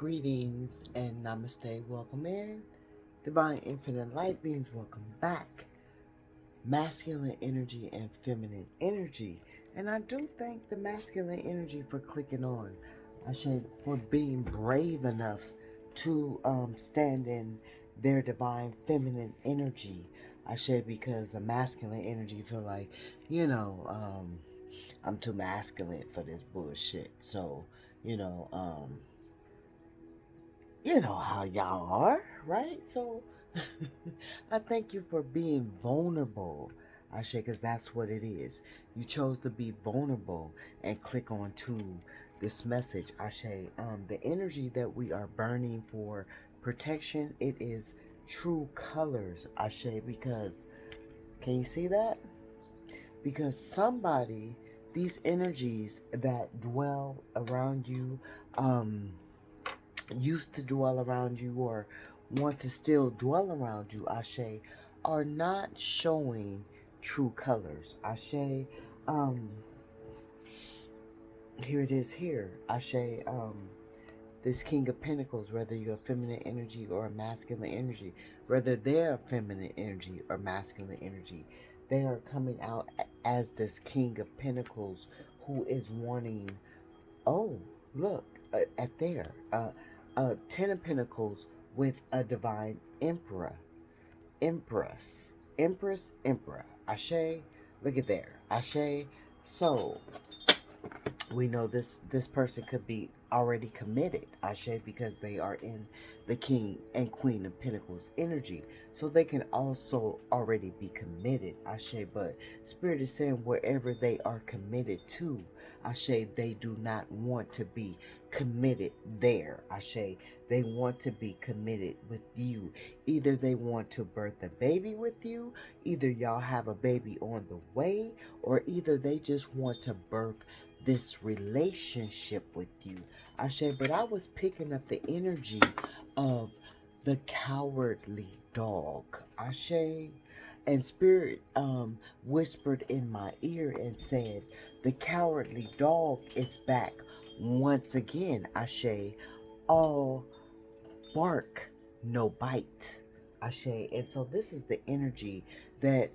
Greetings and namaste. Welcome in. Divine Infinite Light Beings, welcome back. Masculine energy and feminine energy. And I do thank the masculine energy for clicking on. I should for being brave enough to stand in their divine feminine energy. I should because a masculine energy feel like, I'm too masculine for this bullshit. So, you know, um, you know how y'all are, right? So I thank you for being vulnerable, Ashe, because that's what it is. You chose to be vulnerable and click on to this message, Ashe. The energy that we are burning for protection, it is true colors, Ashe, because can you see that? Because somebody, these energies that dwell around you, um, used to dwell around you or want to still dwell around you, Ashe, are not showing true colors. Ashe, um, here it is here. Ashe, this King of Pentacles, whether you're a feminine energy or a masculine energy, whether they're a feminine energy or masculine energy, they are coming out as this King of Pentacles who is wanting, oh, look, at there. Ten of Pentacles with a divine emperor. Empress. Empress, emperor. Ashe, look at there. Ashe. So, we know this person could be already committed, Ashe, because they are in the King and Queen of Pentacles energy. So they can also already be committed, Ashe. But Spirit is saying wherever they are committed to, Ashe, they do not want to be committed there, Ashe. They want to be committed with you. Either they want to birth a baby with you, either y'all have a baby on the way, or either they just want to birth this relationship with you, Ashe. But I was picking up the energy of the cowardly dog, Ashe. And Spirit whispered in my ear and said, the cowardly dog is back once again, Ashe. All bark, no bite, Ashe. And so this is the energy that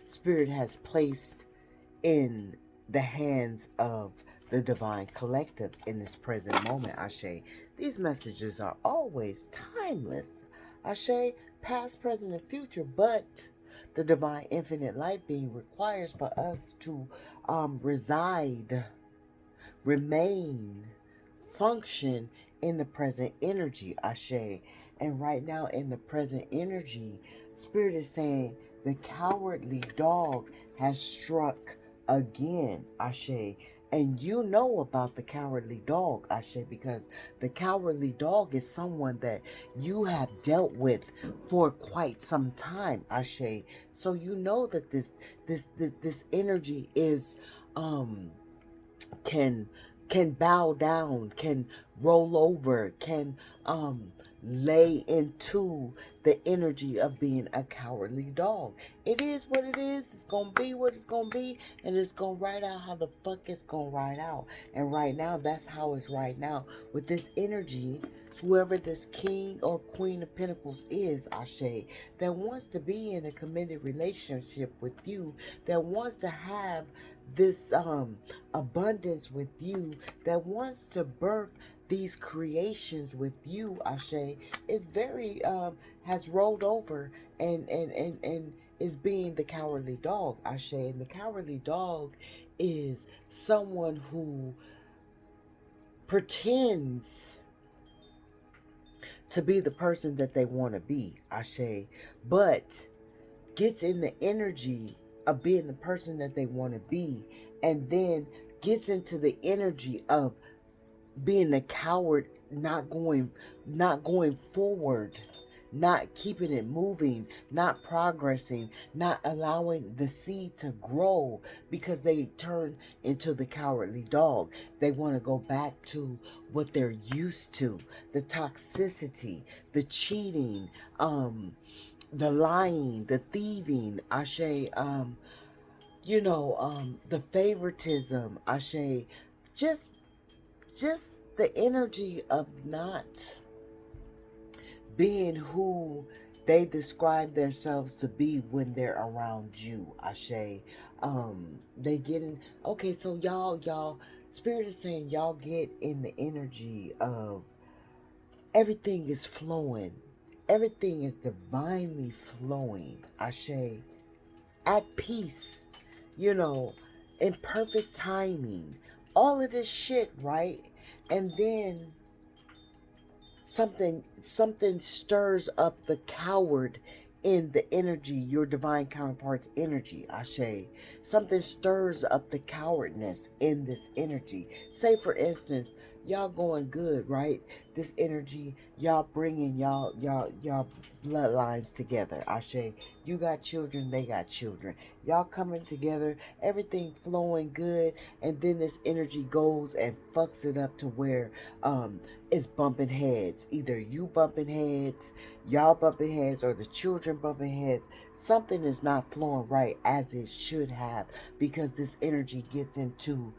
Spirit has placed in the hands of the divine collective in this present moment, Ashe. These messages are always timeless, Ashe, past, present, and future, but the divine infinite light being requires for us to reside, remain, function in the present energy, Ashe. And right now in the present energy, Spirit is saying the cowardly dog has struck again, Ashe. And you know about the cowardly dog, Ashe, because the cowardly dog is someone that you have dealt with for quite some time, Ashe. So you know that this energy is can bow down, can roll over, can lay into the energy of being a cowardly dog. It is what it is. It's gonna be what it's gonna be, and it's gonna ride out how the fuck it's gonna ride out. And right now, that's how it's right now with this energy. Whoever this King or Queen of Pentacles is, Ashe, that wants to be in a committed relationship with you, that wants to have this abundance with you, that wants to birth these creations with you, Ashe, is very has rolled over and is being the cowardly dog, Ashe. And the cowardly dog is someone who pretends to be the person that they want to be, Ashe, but gets in the energy of being the person that they want to be, and then gets into the energy of being the coward, not going forward, not keeping it moving, not progressing, not allowing the seed to grow, because they turn into the cowardly dog. They want to go back to what they're used to, the toxicity, the cheating, the lying, the thieving, Ashe, the favoritism, Ashe, just the energy of not being who they describe themselves to be when they're around you, Ashe. They get in, okay, so y'all, Spirit is saying y'all get in the energy of everything is flowing. Everything is divinely flowing, Ashe. At peace, you know, in perfect timing. All of this shit, right? And then something stirs up the coward in the energy, your divine counterpart's energy, Ashe. Something stirs up the cowardness in this energy. Say for instance, y'all going good, right? This energy, y'all bringing y'all bloodlines together, Ashe. You got children, they got children. Y'all coming together, everything flowing good, and then this energy goes and fucks it up to where it's bumping heads. Either you bumping heads, y'all bumping heads, or the children bumping heads. Something is not flowing right as it should have, because this energy gets into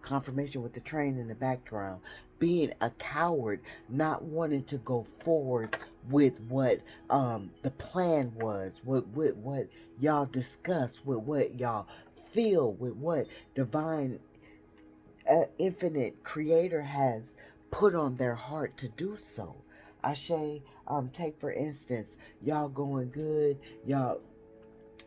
confirmation with the train in the background, being a coward, not wanting to go forward with what the plan was, with what y'all discussed, with what y'all feel, with what divine infinite creator has put on their heart to do so. Ashe, take for instance, y'all going good, y'all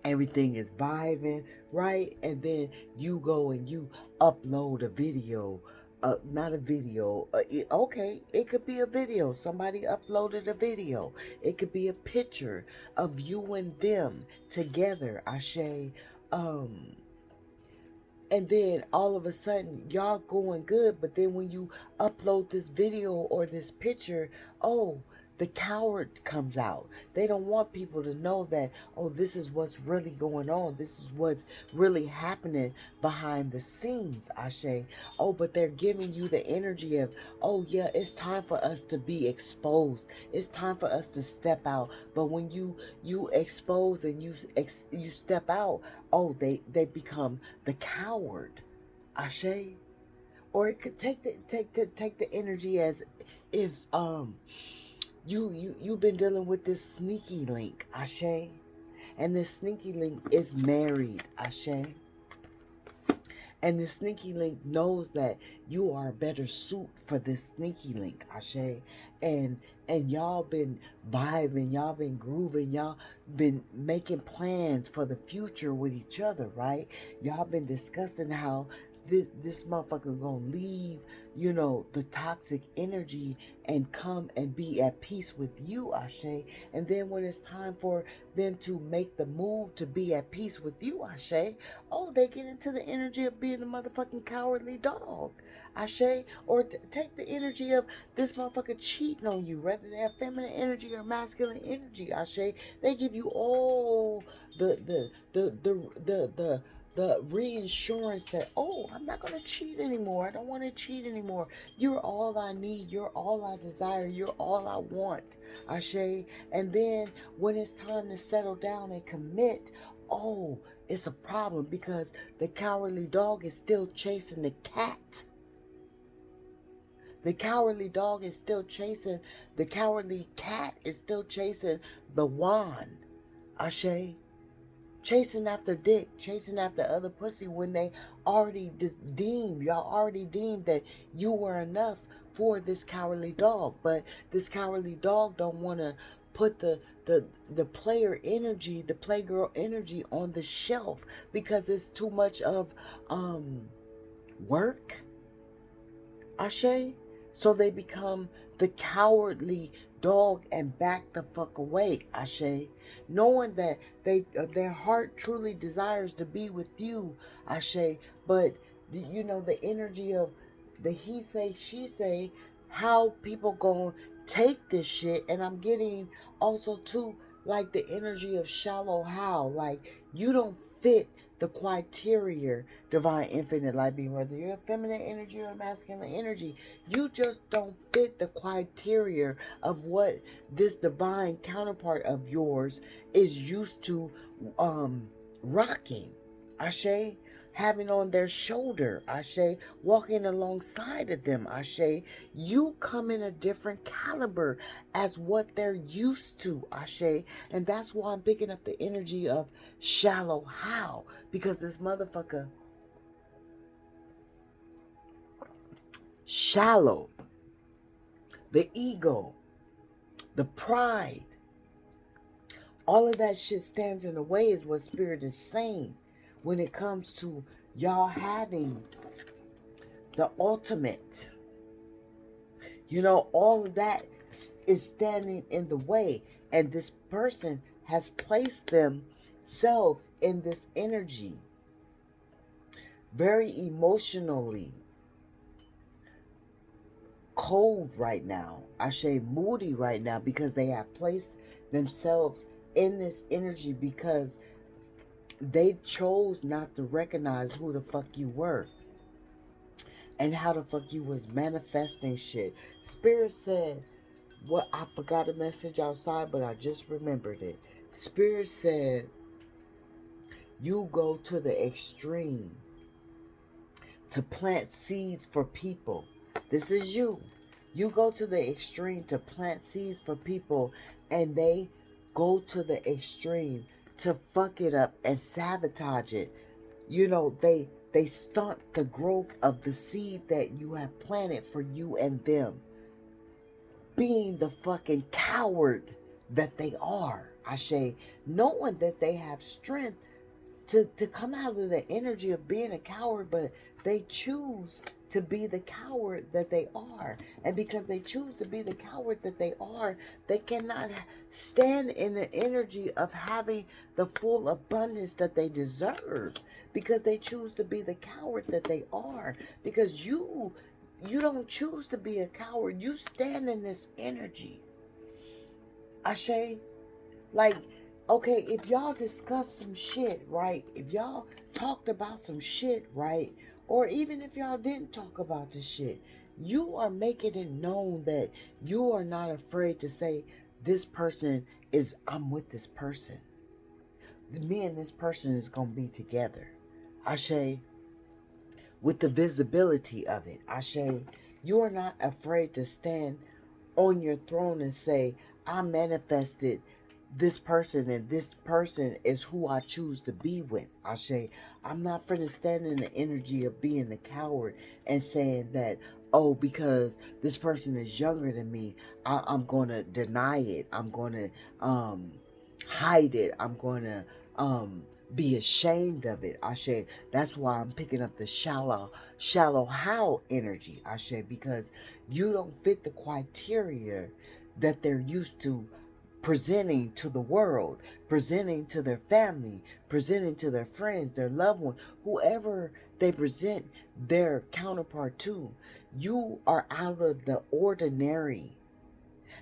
everything is vibing, right? And then you go and you upload a video, not a video, okay, it could be a video. Somebody uploaded a video. It could be a picture of you and them together, Ashe. Um, and then all of a sudden y'all going good, but then when you upload this video or this picture, oh, the coward comes out. They don't want people to know that, oh, this is what's really going on, this is what's really happening behind the scenes, Ashe. Oh, but they're giving you the energy of, oh yeah, it's time for us to be exposed, it's time for us to step out. But when you expose and you step out, oh, they become the coward, Ashe. Or it could take the energy as if you've been dealing with this sneaky link, Ashe, and this sneaky link is married, Ashe. And the sneaky link knows that you are a better suit for this sneaky link, Ashe. And y'all been vibing, y'all been grooving, y'all been making plans for the future with each other, right? Y'all been discussing how this motherfucker gonna leave, the toxic energy and come and be at peace with you, Ashe. And then when it's time for them to make the move to be at peace with you, Ashe, oh, they get into the energy of being the motherfucking cowardly dog, Ashe. Or take the energy of this motherfucker cheating on you, whether they have feminine energy or masculine energy, Ashe. They give you all the reinsurance that, oh, I'm not going to cheat anymore. I don't want to cheat anymore. You're all I need. You're all I desire. You're all I want, Ashe. And then when it's time to settle down and commit, oh, it's a problem because the cowardly dog is still chasing the cat. The cowardly dog is still chasing, the cowardly cat is still chasing the wand, Ashe. Chasing after dick, chasing after other pussy when they already y'all already deemed that you were enough for this cowardly dog. But this cowardly dog don't want to put the player energy, the playgirl energy on the shelf because it's too much of work, Ashe. So they become the cowardly dog and back the fuck away, Ashe. Knowing that their heart truly desires to be with you, Ashe. But the energy of the he say, she say, how people gonna take this shit. And I'm getting also too like the energy of shallow how. Like you don't fit the criteria, divine infinite light being, whether you're a feminine energy or a masculine energy, you just don't fit the criteria of what this divine counterpart of yours is used to rocking, Ashe. having on their shoulder, Ashe, walking alongside of them, Ashe. You come in a different caliber as what they're used to, Ashe. And that's why I'm picking up the energy of shallow how, because this motherfucker shallow, the ego, the pride, all of that shit stands in the way is what Spirit is saying when it comes to y'all having the ultimate. You know, all of that is standing in the way. And this person has placed themselves in this energy very emotionally cold right now. I say moody right now because they have placed themselves in this energy because they chose not to recognize who the fuck you were and how the fuck you was manifesting shit. Spirit said, what, I forgot a message outside, but I just remembered it. Spirit said, you go to the extreme to plant seeds for people. This is you. You go to the extreme to plant seeds for people, and they go to the extreme to fuck it up and sabotage it. You know, they stunt the growth of the seed that you have planted for you and them. Being the fucking coward that they are, Ashe, knowing that they have strength to come out of the energy of being a coward, but they choose to be the coward that they are. And because they choose to be the coward that they are, they cannot stand in the energy of having the full abundance that they deserve, because they choose to be the coward that they are. Because you don't choose to be a coward. You stand in this energy, Ashe. Like, okay, if y'all discuss some shit, right? If y'all talked about some shit, right? Or even if y'all didn't talk about the shit, you are making it known that you are not afraid to say, this person is, I'm with this person. Me and this person is going to be together. Ashe, with the visibility of it. Ashe, you are not afraid to stand on your throne and say, I manifested this person, and this person is who I choose to be with. Ashe, I'm not finna stand in the energy of being the coward and saying that, oh, because this person is younger than me, I'm gonna deny it. I'm gonna hide it. I'm gonna be ashamed of it. Ashe, that's why I'm picking up the shallow how energy. Ashe, because you don't fit the criteria that they're used to presenting to the world, presenting to their family, presenting to their friends, their loved ones, whoever they present their counterpart to. You are out of the ordinary.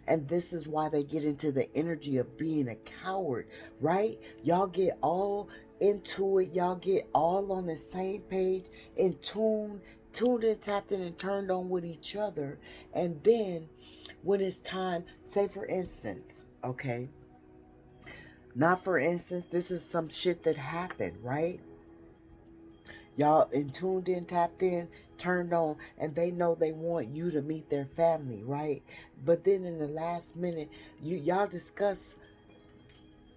And this is why they get into the energy of being a coward, right? Y'all get all into it. Y'all get all on the same page and tuned in, tapped in, and turned on with each other. And then when it's time, say for instance, okay, not for instance, this is some shit that happened, right? Y'all tuned in, tapped in, turned on, and they know they want you to meet their family, right? But then in the last minute, y'all discuss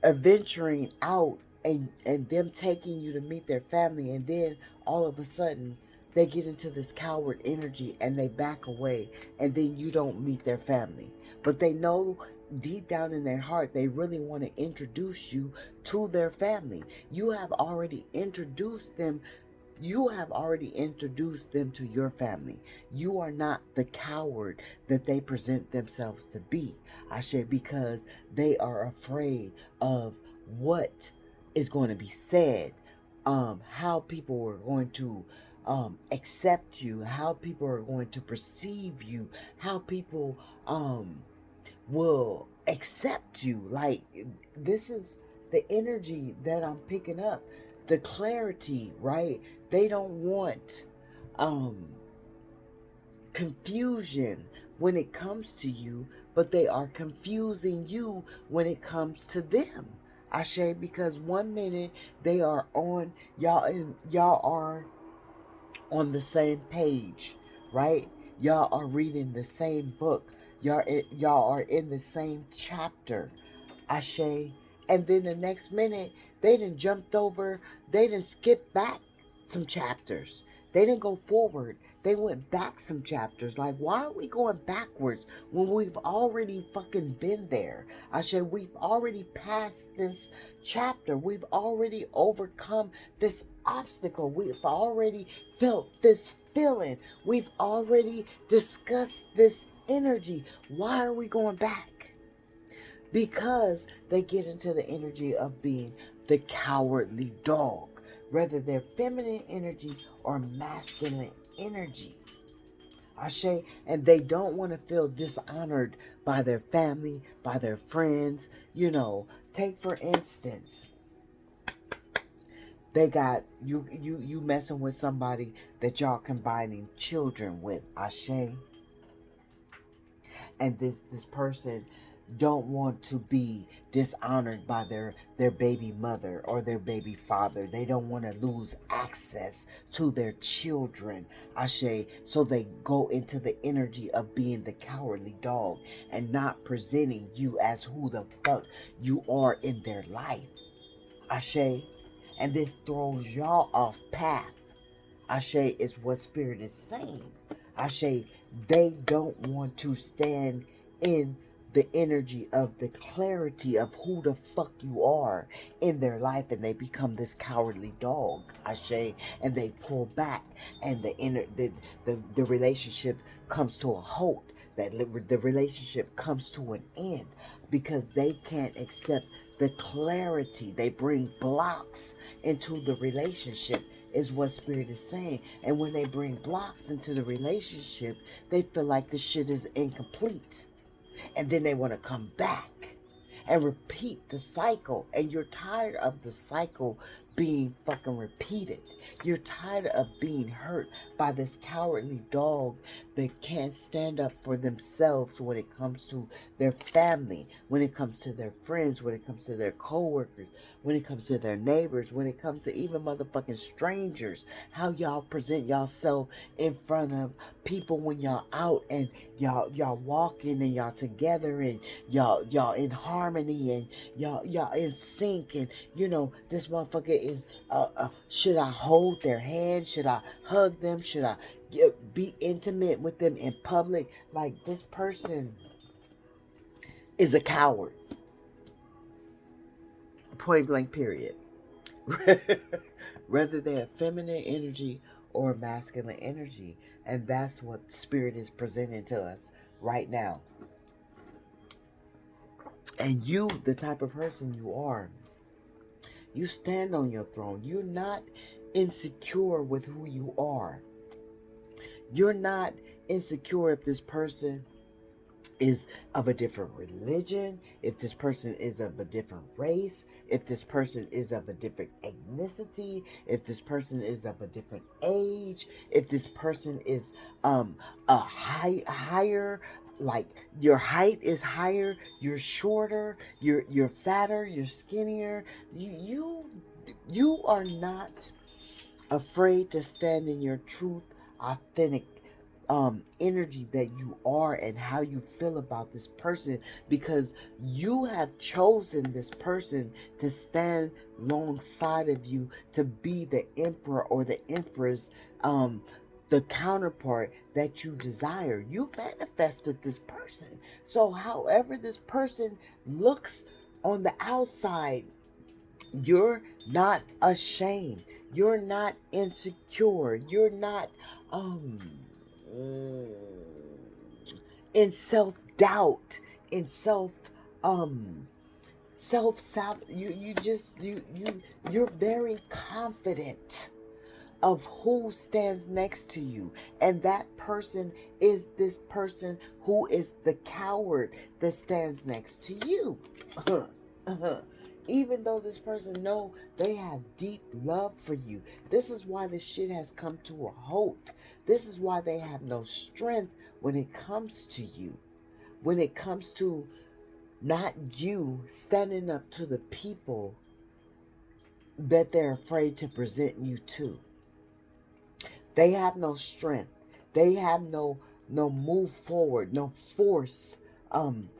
adventuring out and them taking you to meet their family, and then all of a sudden they get into this coward energy and they back away, and then you don't meet their family. But they know deep down in their heart they really want to introduce you to their family. You have already introduced them to your family. You are not the coward that they present themselves to be. I said, because they are afraid of what is going to be said, how people are going to accept you, how people are going to perceive you, how people will accept you. Like, this is the energy that I'm picking up, the clarity, right? They don't want confusion when it comes to you, but they are confusing you when it comes to them. Ashe, because one minute they are on y'all are on the same page, right? Y'all are reading the same book. Y'all are in the same chapter. Ashe. And then the next minute, they done jumped over, they done skipped back some chapters. They didn't go forward. They went back some chapters. Like, why are we going backwards when we've already fucking been there? Ashe, we've already passed this chapter. We've already overcome this obstacle. We've already felt this feeling. We've already discussed this energy. Why are we going back? Because they get into the energy of being the cowardly dog, whether they're feminine energy or masculine energy. Ashe, and they don't want to feel dishonored by their family, by their friends. Take for instance, they got you messing with somebody that y'all combining children with. Ashe, and this person don't want to be dishonored by their baby mother or their baby father. They don't want to lose access to their children. Ashe, so they go into the energy of being the cowardly dog and not presenting you as who the fuck you are in their life. Ashe, and this throws y'all off path. Ashe is what Spirit is saying. Ashe, they don't want to stand in the energy of the clarity of who the fuck you are in their life, and they become this cowardly dog. Ashe, and they pull back, and the relationship comes to a halt. That the relationship comes to an end because they can't accept the clarity. They bring blocks into the relationship, is what Spirit is saying. And when they bring blocks into the relationship, they feel like the shit is incomplete. And then they want to come back and repeat the cycle. And you're tired of the cycle being fucking repeated. You're tired of being hurt by this cowardly dog that can't stand up for themselves when it comes to their family, when it comes to their friends, when it comes to their coworkers, when it comes to their neighbors, when it comes to even motherfucking strangers. How y'all present yourself in front of people when y'all out and y'all walking and y'all together and y'all in harmony and y'all in sync, and this motherfucker is should I hold their hand? Should I hug them? Should I be intimate with them in public? Like, this person is a coward. Point blank, period. Whether they're feminine energy or masculine energy. And that's what Spirit is presenting to us right now. And you, the type of person you are, you stand on your throne. You're not insecure with who you are. You're not insecure if this person is of a different religion, if this person is of a different race, if this person is of a different ethnicity, if this person is of a different age, if this person is higher, like your height is higher, you're shorter, you're fatter, you're skinnier. You are not afraid to stand in your truth, authentic energy that you are and how you feel about this person, because you have chosen this person to stand alongside of you, to be the emperor or the empress, the counterpart that you desire. You manifested this person. So however this person looks on the outside, you're not ashamed. You're not insecure. You're not in self-doubt, in self you're very confident of who stands next to you, and that person is this person who is the coward that stands next to you. Even though this person know they have deep love for you. This is why this shit has come to a halt. This is why they have no strength when it comes to you. When it comes to Not you standing up to the people that they're afraid to present you to. They have no strength. They have no move forward, no force. Um,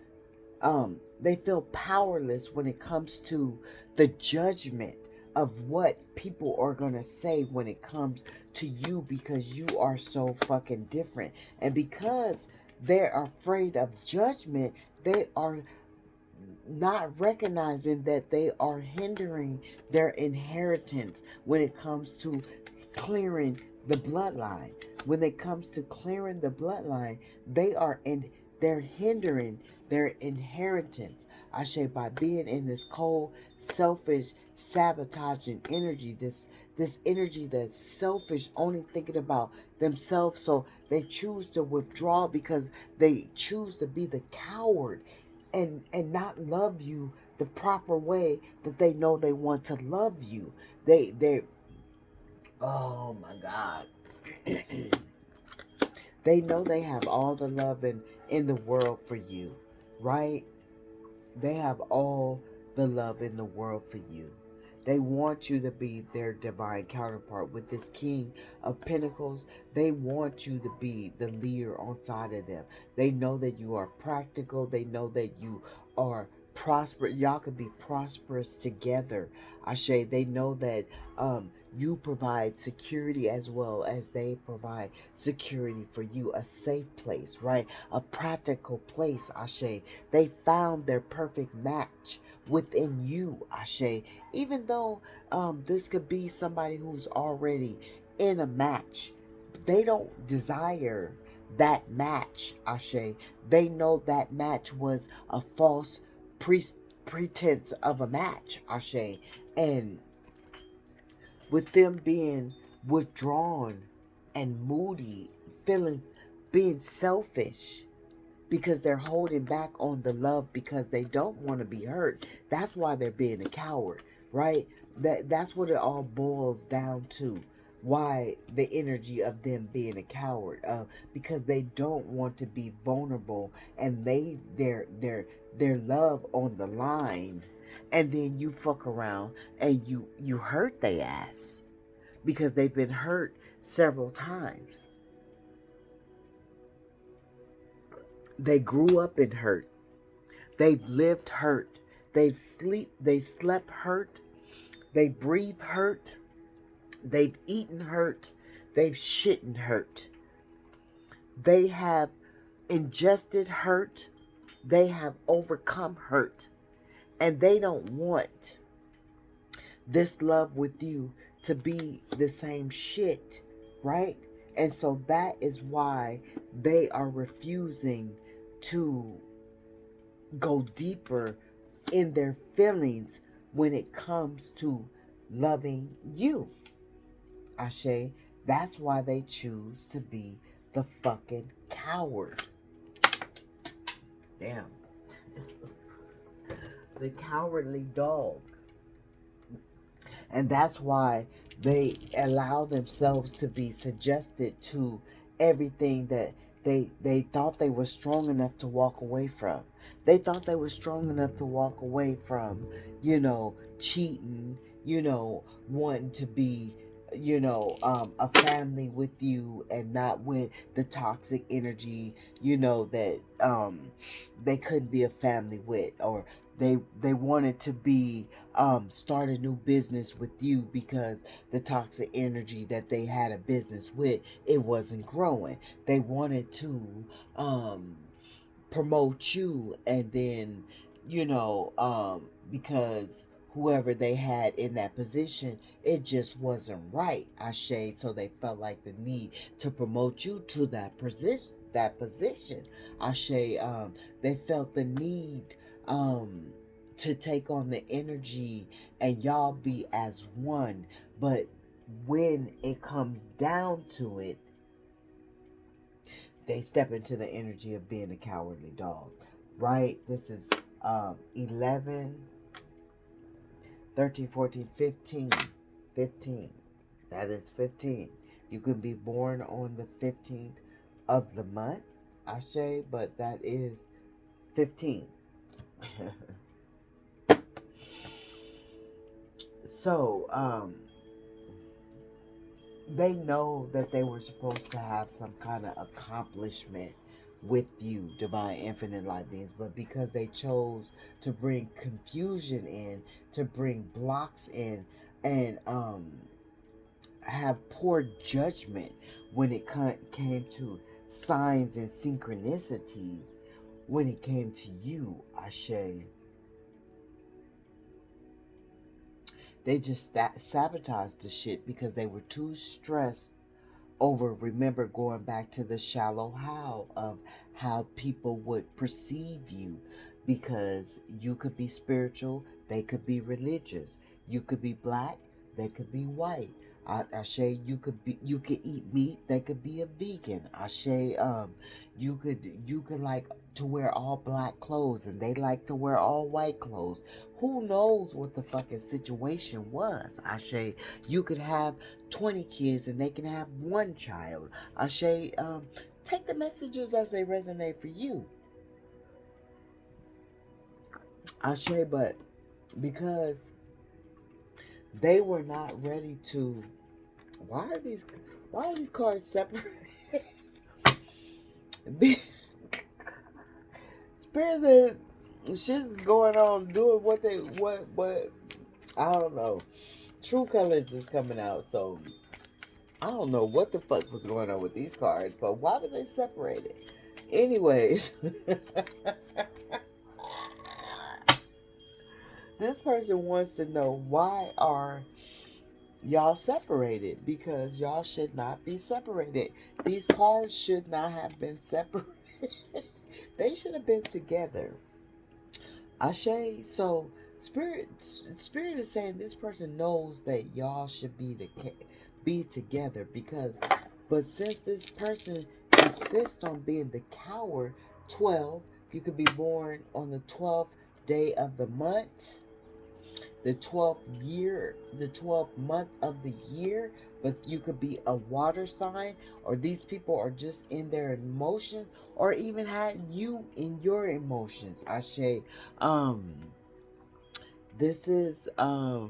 they feel powerless when it comes to the judgment of what people are gonna say when it comes to you, because you are so fucking different. And because they're afraid of judgment, they are not recognizing that they are hindering their inheritance when it comes to clearing the bloodline. When it comes to clearing the bloodline, they're hindering their inheritance. I say, by being in this cold, selfish, sabotaging energy, this energy that's selfish, only thinking about themselves. So they choose to withdraw because they choose to be the coward and not love you the proper way that they know they want to love you. They oh my God. They know they have all the love in the world for you, right? They have all the love in the world for you. They want you to be their divine counterpart. With this King of Pentacles, they want you to be the leader on side of them. They know that you are practical. They know that you are prosperous. Y'all could be prosperous together. Ashe, they know that you provide security as well as they provide security for you. A safe place, right? A practical place, Ashe. They found their perfect match within you, Ashe. Even though this could be somebody who's already in a match, they don't desire that match, Ashe. They know that match was a false pre- pretense of a match, Ashe. And with them being withdrawn and moody, feeling, being selfish, because they're holding back on the love because they don't want to be hurt. That's why they're being a coward, right? That's what it all boils down to. Why the energy of them being a coward? Because they don't want to be vulnerable and lay their love on the line, and then you fuck around and you hurt their ass because they've been hurt several times. They grew up in hurt. They've lived hurt. They slept hurt. They breathe hurt. They've eaten hurt. They've shitten hurt. They have ingested hurt. They have overcome hurt. And they don't want this love with you to be the same shit, right? And so that is why they are refusing to go deeper in their feelings when it comes to loving you. Ashe, that's why they choose to be the fucking coward. Damn. The cowardly dog. And that's why they allow themselves to be suggested to everything that they thought they were strong enough to walk away from. They thought they were strong enough to walk away from, cheating, wanting to be, a family with you and not with the toxic energy, that they couldn't be a family with, or they wanted to be start a new business with you because the toxic energy that they had a business with, it wasn't growing. They wanted to promote you, and then because whoever they had in that position, it just wasn't right, Ashe. So they felt like the need to promote you to that position, Ashe. They felt the need to take on the energy and y'all be as one. But when it comes down to it, they step into the energy of being a cowardly dog, right? This is 11, 13, 14, 15. 15. That is 15. You can be born on the 15th of the month, Ashe, but that is 15. So, they know that they were supposed to have some kind of accomplishment with you, divine infinite light beings, but because they chose to bring confusion in, to bring blocks in, and have poor judgment when it came to signs and synchronicities, when it came to you, Ashe, they just sabotaged the shit because they were too stressed over, remember, going back to the shallow how of how people would perceive you, because you could be spiritual, they could be religious, you could be black, they could be white. Ashe, you could eat meat, they could be a vegan. Ashe, you could like to wear all black clothes and they like to wear all white clothes. Who knows what the fucking situation was? Ashe, you could have 20 kids and they can have one child. Ashe, take the messages as they resonate for you. Ashe, but because they were not ready to, why are these cards separate? Spirits and shit is going on, doing what I don't know. True Colors is coming out, so I don't know what the fuck was going on with these cards, but why were they separated? Anyways, this person wants to know, why are y'all separated? Because y'all should not be separated. These cards should not have been separated. They should have been together. Ashe, so spirit is saying this person knows that y'all should be together, because, but since this person insists on being the coward, 12, you could be born on the 12th day of the month, the 12th year, the 12th month of the year, but you could be a water sign, or these people are just in their emotions, or even had you in your emotions. Ashe, um, this is, I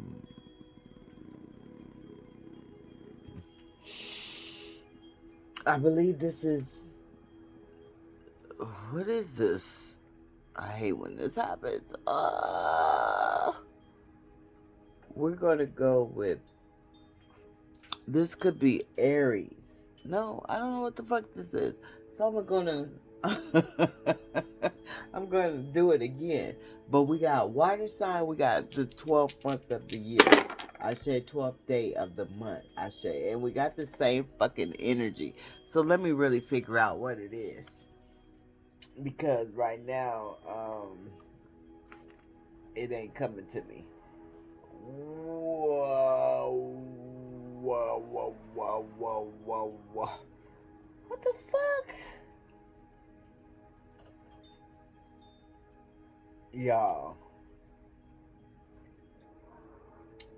believe this is, what is this? I hate when this happens. We're gonna go with, this could be Aries. No, I don't know what the fuck this is. So I'm gonna I'm gonna do it again. But we got water sign, we got the 12th month of the year. I say 12th day of the month. I say, and we got the same fucking energy. So let me really figure out what it is. Because right now, it ain't coming to me. Whoa, whoa, whoa, whoa, whoa, whoa, whoa. What the fuck? Y'all,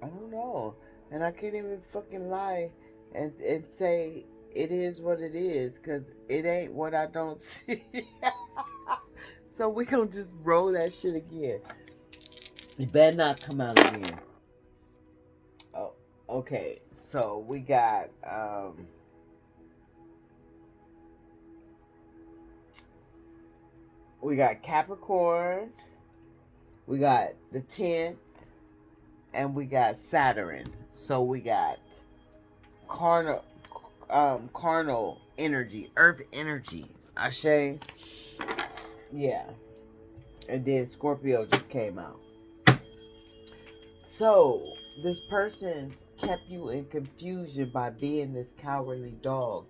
I don't know. And I can't even fucking lie and say it is what it is, because it ain't what I don't see. So we gonna just roll that shit again. It better not come out again. Oh, okay. So we got Capricorn, we got the 10th, and we got Saturn. So we got carnal carnal energy, earth energy. Ashe. Yeah. And then Scorpio just came out. So this person kept you in confusion by being this cowardly dog.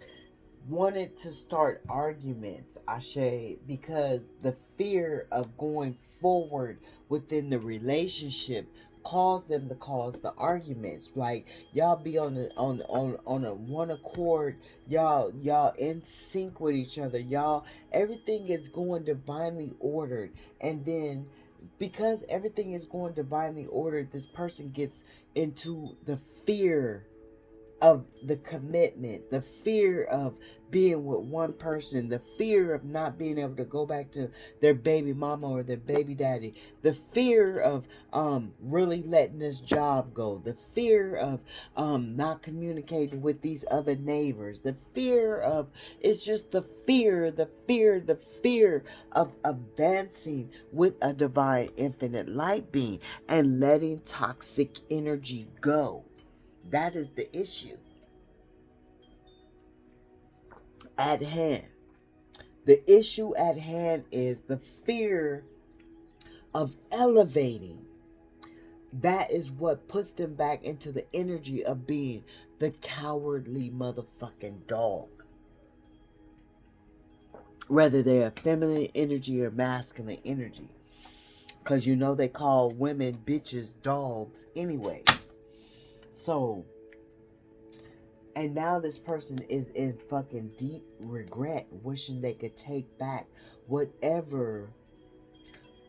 Wanted to start arguments, Ashe, because the fear of going forward within the relationship caused them to cause the arguments. Like, y'all be on a one accord, y'all in sync with each other, y'all, everything is going divinely ordered, and then because everything is going divinely ordered, this person gets into the fear of the commitment, the fear of being with one person, the fear of not being able to go back to their baby mama or their baby daddy, the fear of really letting this job go, the fear of not communicating with these other neighbors, the fear of, it's just the fear of advancing with a divine infinite light being and letting toxic energy go. That is the issue at hand. The issue at hand is the fear of elevating. That is what puts them back into the energy of being the cowardly motherfucking dog. Whether they're feminine energy or masculine energy. Because you know they call women bitches dogs anyway. So, and now this person is in fucking deep regret, wishing they could take back whatever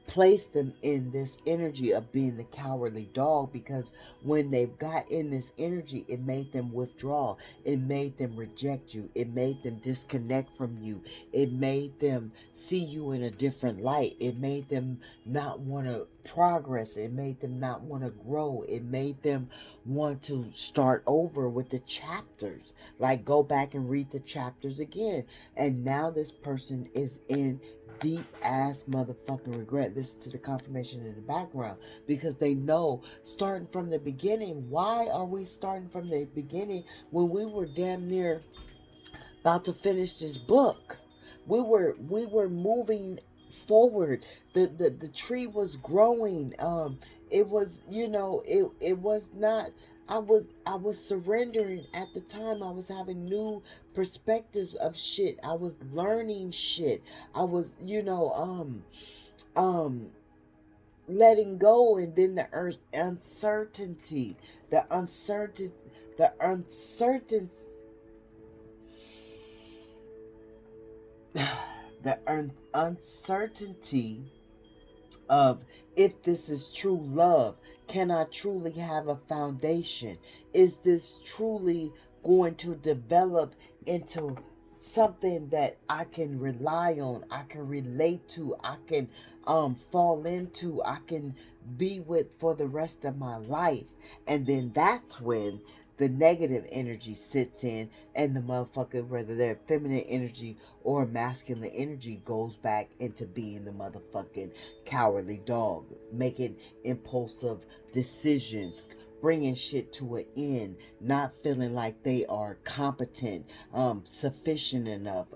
placed them in this energy of being the cowardly dog, because when they got in this energy, it made them withdraw. It made them reject you. It made them disconnect from you. It made them see you in a different light. It made them not want to progress. It made them not want to grow. It made them want to start over with the chapters, like go back and read the chapters again. And now this person is in deep ass motherfucking regret. Listen to the confirmation in the background, because they know, starting from the beginning. Why are we starting from the beginning when we were damn near about to finish this book? We were moving forward. The tree was growing. It was, it was not, I was surrendering at the time. I was having new perspectives of shit. I was learning shit. I was, um letting go. And then the uncertainty, the uncertain the uncertain the uncertainty of, if this is true love, can I truly have a foundation? Is this truly going to develop into something that I can rely on, I can relate to, I can fall into, I can be with for the rest of my life? And then that's when the negative energy sits in, and the motherfucker, whether they're feminine energy or masculine energy, goes back into being the motherfucking cowardly dog, making impulsive decisions, bringing shit to an end, not feeling like they are competent, sufficient enough,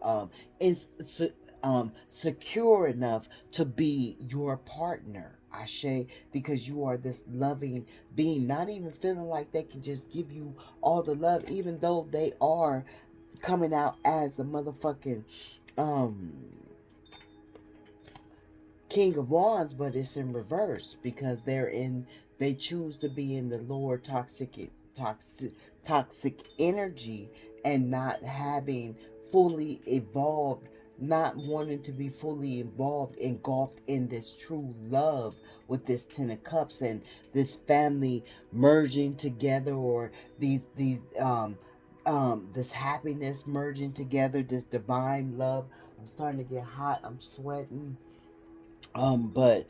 secure enough to be your partner. Ashe, because you are this loving being, not even feeling like they can just give you all the love, even though they are coming out as the motherfucking um King of Wands, but it's in reverse, because they choose to be in the lower toxic toxic energy, and not having fully evolved, not wanting to be fully involved, engulfed in this true love with this Ten of Cups, and this family merging together, or these this happiness merging together, this divine love. I'm starting to get hot, I'm sweating. But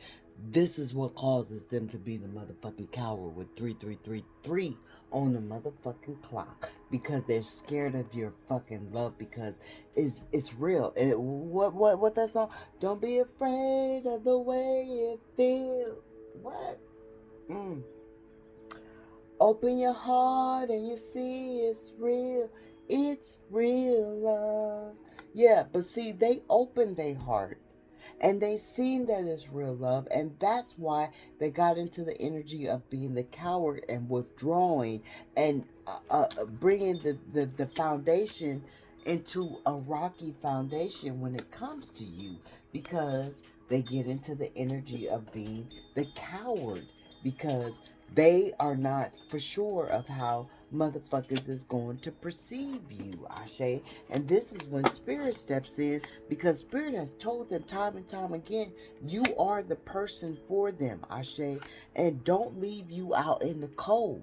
this is what causes them to be the motherfucking coward with 3333 on the motherfucking clock, because they're scared of your fucking love, because it's real. And what that song? Don't be afraid of the way it feels. What? Mm. Open your heart and you see it's real. It's real love. Yeah, but see, they opened their heart and they seen that it's real love, and that's why they got into the energy of being the coward and withdrawing, and bringing the foundation into a rocky foundation when it comes to you, because they get into the energy of being the coward, because they are not for sure of how motherfuckers is going to perceive you, Ashe. And this is when Spirit steps in, because Spirit has told them time and time again, you are the person for them, Ashe. And don't leave you out in the cold.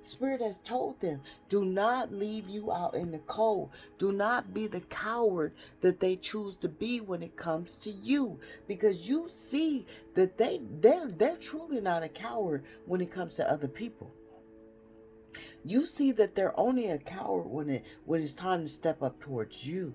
Spirit has told them, do not leave you out in the cold. Do not be the coward that they choose to be when it comes to you. Because you see that they're truly not a coward when it comes to other people. You see that they're only a coward when it's time to step up towards you.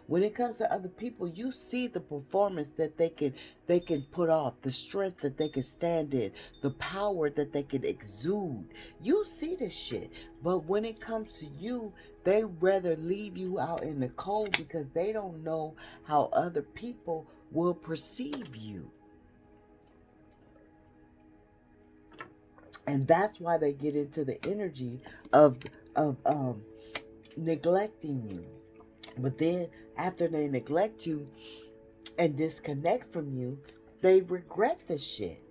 When it comes to other people, you see the performance that they can put off, the strength that they can stand in, the power that they can exude. You see this shit. But when it comes to you, they rather leave you out in the cold because they don't know how other people will perceive you. And that's why they get into the energy of neglecting you. But then after they neglect you and disconnect from you, they regret the shit.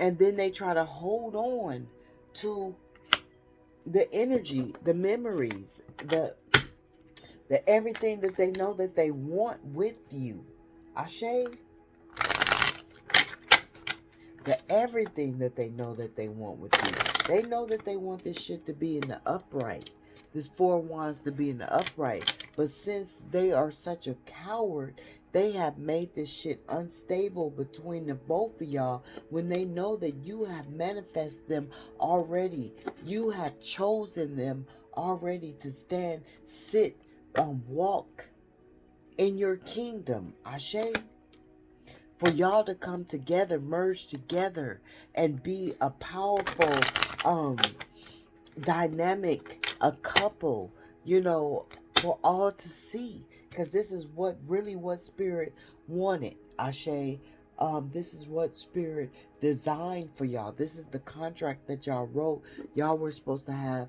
And then they try to hold on to the energy, the memories, the everything that they know that they want with you. Ashe, the everything that they know that they want with you. They know that they want this shit to be in the upright. This Four of Wands to be in the upright. But since they are such a coward, they have made this shit unstable between the both of y'all when they know that you have manifested them already. You have chosen them already to stand, sit, walk in your kingdom. Ashe? For y'all to come together, merge together, and be a powerful, dynamic, a couple, for all to see. Because this is what Spirit wanted. Ashe, this is what Spirit designed for y'all. This is the contract that y'all wrote. Y'all were supposed to have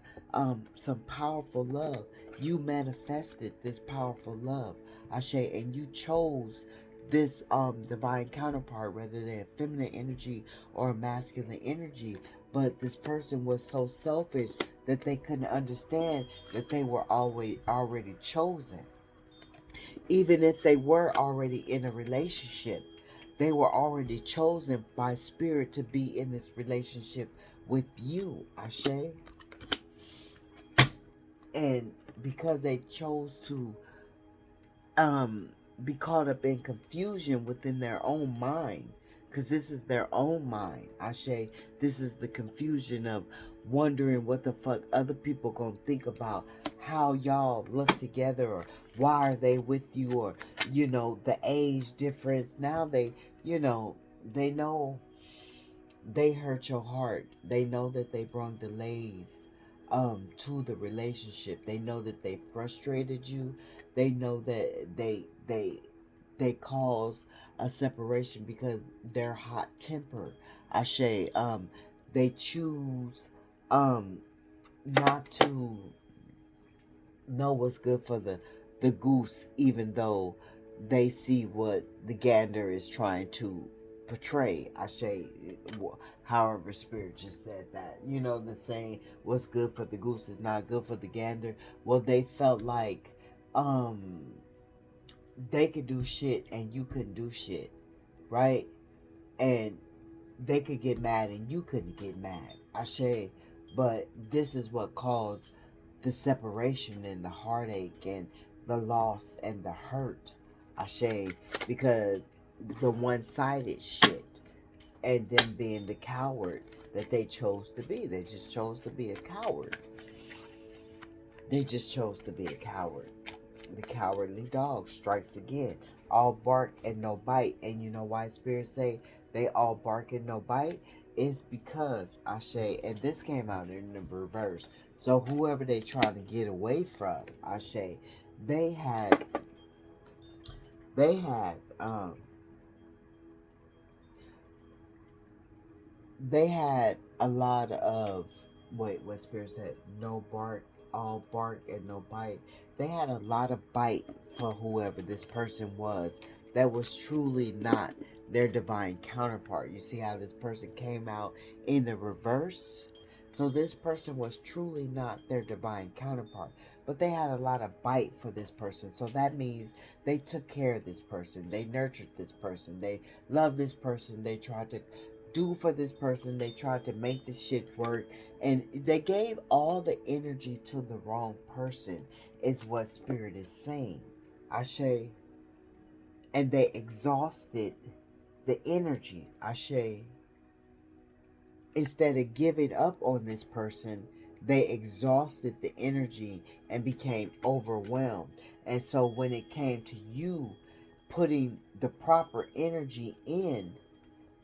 some powerful love. You manifested this powerful love, Ashe, and you chose this divine counterpart, whether they're feminine energy or masculine energy. But this person was so selfish that they couldn't understand that they were always already chosen. Even if they were already in a relationship, they were already chosen by Spirit to be in this relationship with you, Ashe. And because they chose to be caught up in confusion within their own mind, because this is their own mind, Ashe. This is the confusion of wondering what the fuck other people gonna think about how y'all look together, or why are they with you, or the age difference. Now they know they hurt your heart. They know that they brought delays to the relationship. They know that they frustrated you. They know that they cause a separation because they're hot tempered. Ashe, they choose not to know what's good for the goose, even though they see what the gander is trying to portray. Ashe, however Spirit just said that. The saying, what's good for the goose is not good for the gander. Well, they felt like they could do shit and you couldn't do shit, right? And they could get mad and you couldn't get mad. Ashe, but this is what caused the separation and the heartache and the loss and the hurt. Ashe, because the one-sided shit, and them being the coward that they chose to be. They just chose to be a coward. They just chose to be a coward. The cowardly dog strikes again. All bark and no bite. And you know why Spirit say they all bark and no bite? It's because, Ashe, and this came out in the reverse. So whoever they trying to get away from, Ashe, they had they had um they had a lot of, wait, what Spirit said, no bark, all bark and no bite. They had a lot of bite for whoever this person was that was truly not their divine counterpart. You see how this person came out in the reverse? So this person was truly not their divine counterpart, but they had a lot of bite for this person. So that means they took care of this person, they nurtured this person, they loved this person, they tried to do for this person. They tried to make this shit work. And they gave all the energy to the wrong person, is what Spirit is saying. Ashe. And they exhausted the energy. Ashe. Instead of giving up on this person, they exhausted the energy and became overwhelmed. And so when it came to you putting the proper energy in,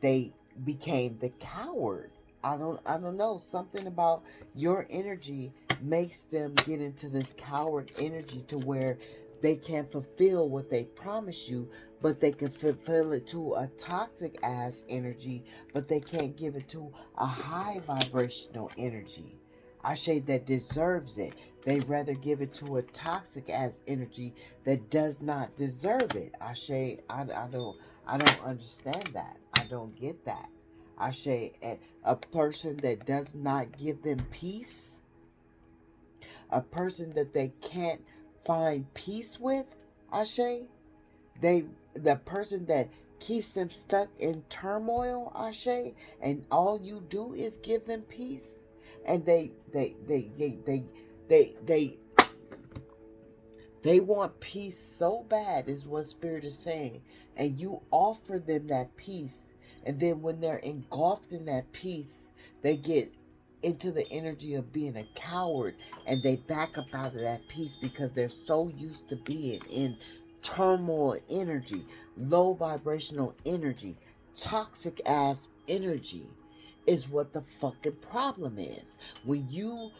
they became the coward. I don't know, something about your energy makes them get into this coward energy to where they can't fulfill what they promise you, but they can fulfill it to a toxic ass energy, but they can't give it to a high vibrational energy. I say that deserves it. They rather give it to a toxic ass energy that does not deserve it. I don't understand that. I don't get that. I say a person that does not give them peace, a person that they can't find peace with, I say, they the person that keeps them stuck in turmoil, I say, and all you do is give them peace, and they want peace so bad, is what Spirit is saying. And you offer them that peace. And then when they're engulfed in that peace, they get into the energy of being a coward and they back up out of that peace because they're so used to being in turmoil energy, low vibrational energy, toxic ass energy is what the fucking problem is. When you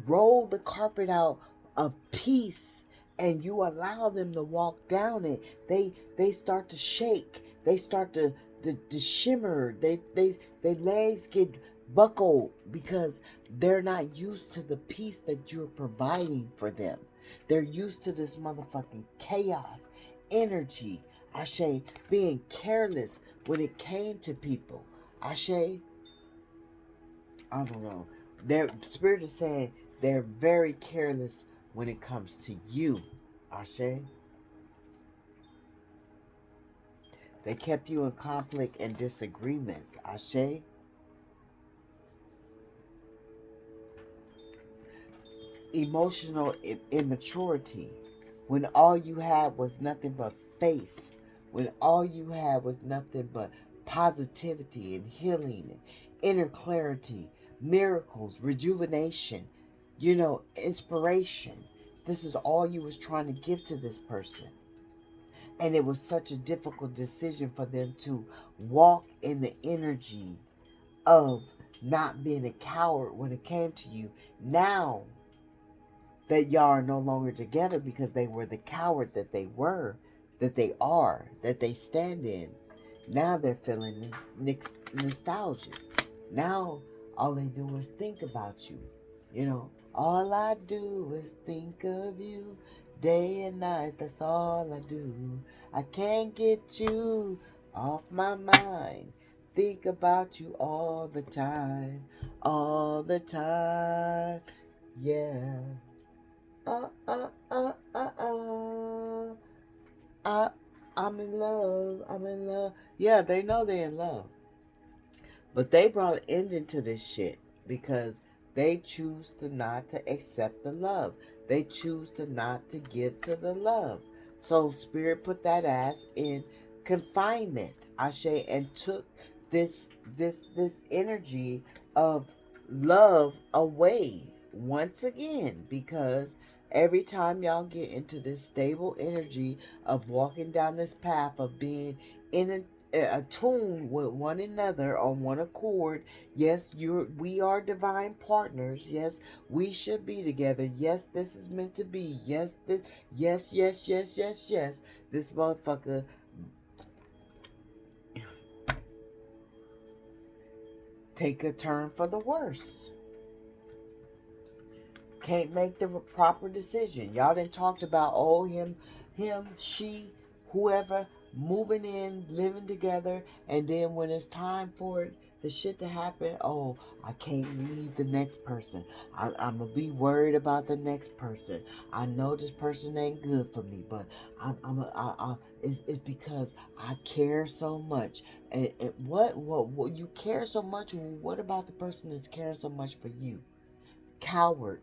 roll the carpet out of peace and you allow them to walk down it, they start to shake. They start to shimmer. They legs get buckled because they're not used to the peace that you're providing for them. They're used to this motherfucking chaos, energy. Ashe, being careless when it came to people. Ashe, I don't know. Their Spirit is saying they're very careless when it comes to you, Ashe. They kept you in conflict and disagreements, Ashe. Emotional immaturity, when all you had was nothing but faith, when all you had was nothing but positivity and healing and inner clarity, miracles, rejuvenation, inspiration. This is all you was trying to give to this person. And it was such a difficult decision for them to walk in the energy of not being a coward when it came to you. Now that y'all are no longer together because they were the coward that they were, that they are, that they stand in. Now they're feeling nostalgia. Now all they do is think about you. All I do is think of you day and night. That's all I do. I can't get you off my mind. Think about you all the time. All the time. Yeah. uh, uh, uh, uh, uh. I, I'm in love. I'm in love. Yeah, they know they're in love. But they brought an ending to this shit because they choose to not to accept the love. They choose to not to give to the love. So Spirit put that ass in confinement, Ashe, and took this energy of love away once again, because every time y'all get into this stable energy of walking down this path of being in attuned with one another on one accord. Yes, we are divine partners. Yes, we should be together. Yes, this is meant to be. Yes, this. Yes, yes, yes, yes, yes. This motherfucker take a turn for the worse. Can't make the proper decision. Y'all done talked about him, she, whoever moving in, living together, and then when it's time for it, the shit to happen, oh, I can't leave the next person. I'm gonna be worried about the next person. I know this person ain't good for me, but It's because I care so much. And what you care so much? What about the person that's caring so much for you? Coward.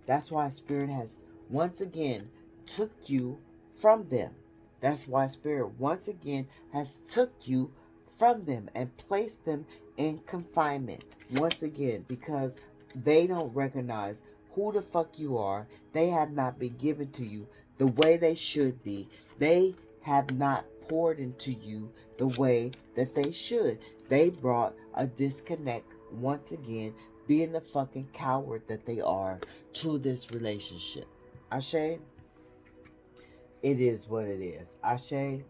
That's why Spirit has once again took you from them. That's why Spirit once again has took you from them and placed them in confinement. Once again, because they don't recognize who the fuck you are. They have not been given to you the way they should be. They have not poured into you the way that they should. They brought a disconnect once again, being the fucking coward that they are to this relationship. Ashe, it is what it is. Ashe,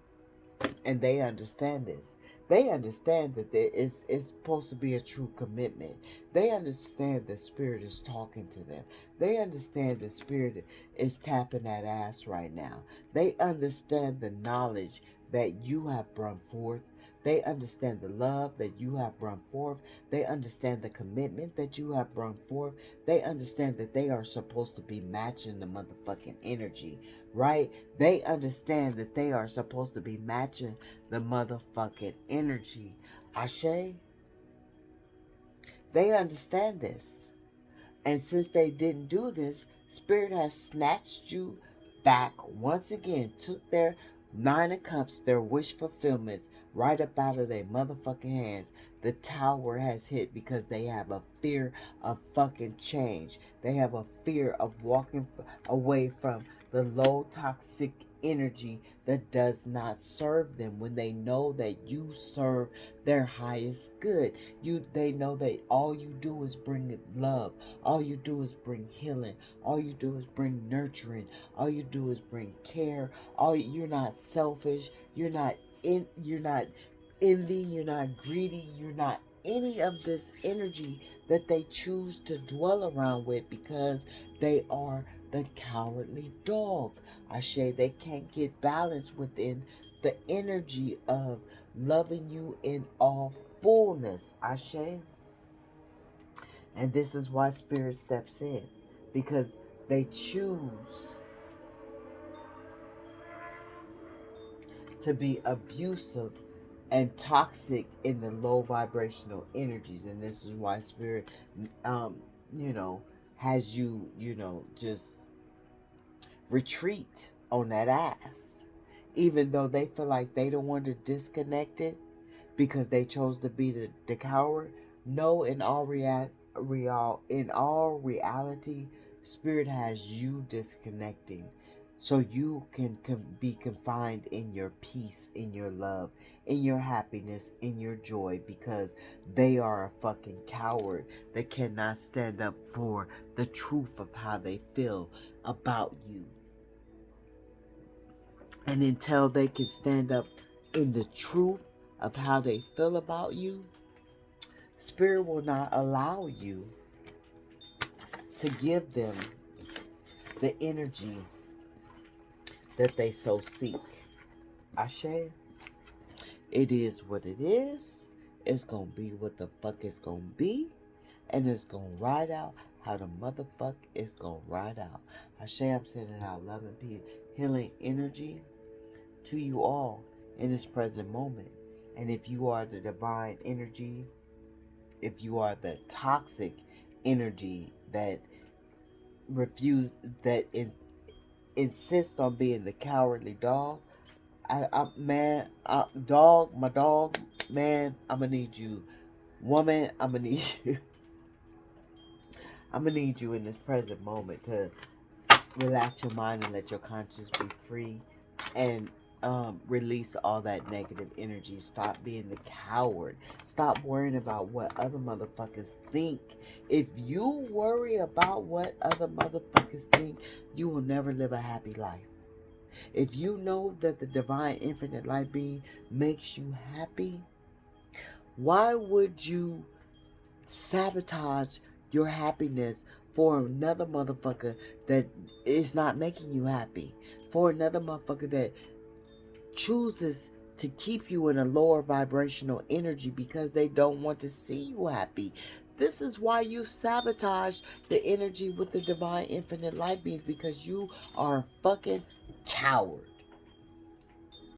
and they understand this. They understand that it's supposed to be a true commitment. They understand that Spirit is talking to them. They understand that Spirit is tapping that ass right now. They understand the knowledge that you have brought forth. They understand the love that you have brought forth. They understand the commitment that you have brought forth. They understand that they are supposed to be matching the motherfucking energy, right? They understand that they are supposed to be matching the motherfucking energy. Ashe, they understand this. And since they didn't do this, Spirit has snatched you back once again, took their Nine of Cups, their wish fulfillments, right up out of their motherfucking hands. The tower has hit because they have a fear of fucking change. They have a fear of walking away from the low toxic energy that does not serve them, when they know that you serve their highest good. They know that all you do is bring love. All you do is bring healing. All you do is bring nurturing. All you do is bring care. You're not selfish. You're not envy. You're not greedy. You're not any of this energy that they choose to dwell around with, because they are the cowardly dog. Ashe, they can't get balance within the energy of loving you in all fullness. Ashe. And this is why Spirit steps in, because they choose to be abusive and toxic in the low vibrational energies. And this is why Spirit, um, you know, has you, just retreat on that ass. Even though they feel like they don't want to disconnect it because they chose to be the coward. No, in all reality, Spirit has you disconnecting so you can be confined in your peace, in your love, in your happiness, in your joy, because they are a fucking coward that cannot stand up for the truth of how they feel about you. And until they can stand up in the truth of how they feel about you, Spirit will not allow you to give them the energy that they so seek. Ashe, it is what it is. It's gonna be what the fuck it's gonna be. And it's gonna ride out how the motherfuck is gonna ride out. Ashe, I'm sending out love and peace, healing energy to you all in this present moment. And if you are the divine energy, if you are the toxic energy that refuse that insist on being the cowardly dog, dog, my dog, man, I'm gonna need you. Woman, I'm gonna need you. I'm gonna need you in this present moment to relax your mind and let your conscience be free, and release all that negative energy. Stop being the coward. Stop worrying about what other motherfuckers think. If you worry about what other motherfuckers think, you will never live a happy life. If you know that the divine infinite light being makes you happy, why would you sabotage your happiness for another motherfucker that is not making you happy? For another motherfucker that chooses to keep you in a lower vibrational energy because they don't want to see you happy. This is why you sabotage the energy with the divine infinite light beings, because you are a fucking coward.